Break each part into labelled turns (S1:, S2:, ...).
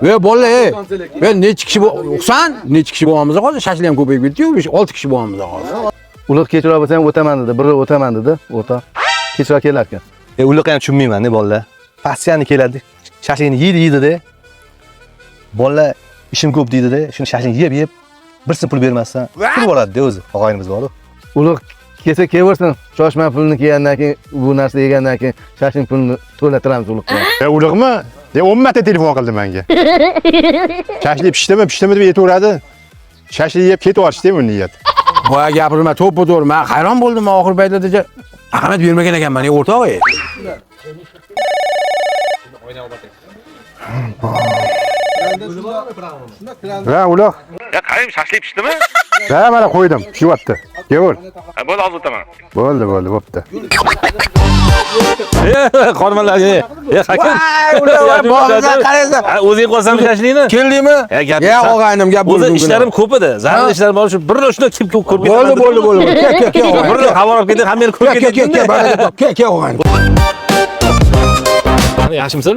S1: Ve bolla ben necha kishi o'qsan, necha kishi bo'lamiz hozir shashlik ham ko'payib ketdi-yu, 6 kishi bo'lamiz hozir.
S2: Uliq kechroq bo'lsa ham o'taman dedi, biri o'taman dedi, o'ta. Kechroq kelar ekan.
S3: Uliq ham tushunmayman-da bolalar. Passiyani keladi, shashlikni yeydi-da. Bolalar ishim ko'p deydi-da, shuni shashlikni yeb, bir pul bermasdan turib oladi-da o'zi. Og'aynimiz bor-ku.
S2: Uliq kelsa kelaversin, shoshma pulni kelgandan keyin, bu narsa yegandan keyin shashlik pulni to'latiramiz uliqqa.
S4: Uliqmi? 10 marta telefon qildi menga. Shashlik pishdimi deb aytaveradi. Shashlik yeb ketaverishdi bu niyat.
S1: Boya gapirma, to'ppa-to'g'ri. Men hayron bo'ldim, oxir paytlarda ahamiyat bermagan ekanman, o'rtoq.
S4: Va uloq.
S5: Ya qarang, shashlik pishdimi?
S4: Ha, mana qo'ydim, pishyapti. Kelar.
S5: Bo'ldi, hozir o'taman.
S4: Bo'ldi, bo'pti.
S5: Qormalarga. Hakim. O'zing qo'ysan shashlikni?
S1: Keldingmi? Ya og'aynim gap bo'ldi.
S5: O'zi ishlarim ko'p edi. Zarur ishlarim bor, shu bir shuni kim ko'rib ketdi.
S1: Bo'ldi. Kel.
S5: Bir xabar olib ketdi, hammani ko'rib ketdi.
S1: Kel og'aynim.
S5: Yaxshimisan?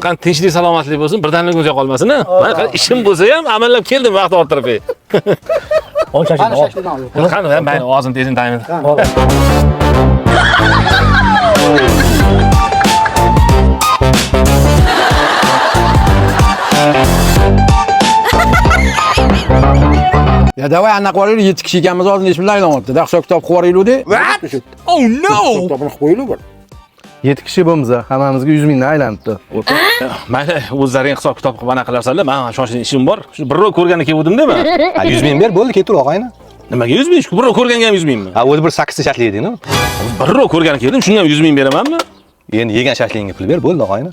S5: Qani tinchlik, salomatlik bo'lsin, birdamlik o'cha qolmasin. Men ishim bo'lsa ham amallab keldim vaqt orttirib.
S6: Ol shashlik.
S5: Qani men og'zim tezin taymin.
S1: Ya davay anaqa qo'yaylik, 7 kishi ekanmiz, hozir bismillah aylanmoqda. Hisob kitob qilib yuboraylik-da.
S6: Oh no!
S1: Kitobni qo'yaylik.
S2: 7 kishi bo'lmiz, hammamizga 100 mingdan aylanibdi.
S5: Mayli, o'zlaring hisob kitob qilib ana qilarsanlar, men shoshiling ishim bor. Shu birov ko'rgani kelgandim-da men.
S3: 100 ming ber, bo'ldi, ketur og'ayni.
S5: Nimaga 100 ming? Shu birov ko'rganga ham 100 mingmi?
S3: O'zi bir 8 ta shashlik yeding-ku.
S5: Birov ko'rgani keldim, shunga ham 100 ming beramanmi?
S3: Endi yegan shashligingga pul ber, bo'ldi og'ayni.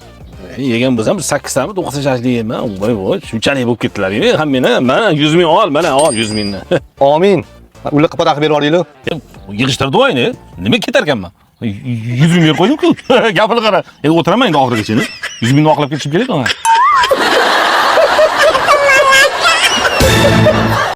S5: Yegan bo'lsam 8 tami 9 shashlik yeyman. Voy, shunchalik bo'lib ketdilar. Hammani, mana 100 ming ol, mana ol 100 mingni.
S3: Amin. Uliqqa patoq berib yuboringlar.
S5: Yig'ishtirdi voyni. Nima ketar ekanman? 100 ming berib qo'ydim-ku. Gapini qara. Endi o'tiraman endi oxirigacha. 100 mingni oqlab ketishim kerak-ku.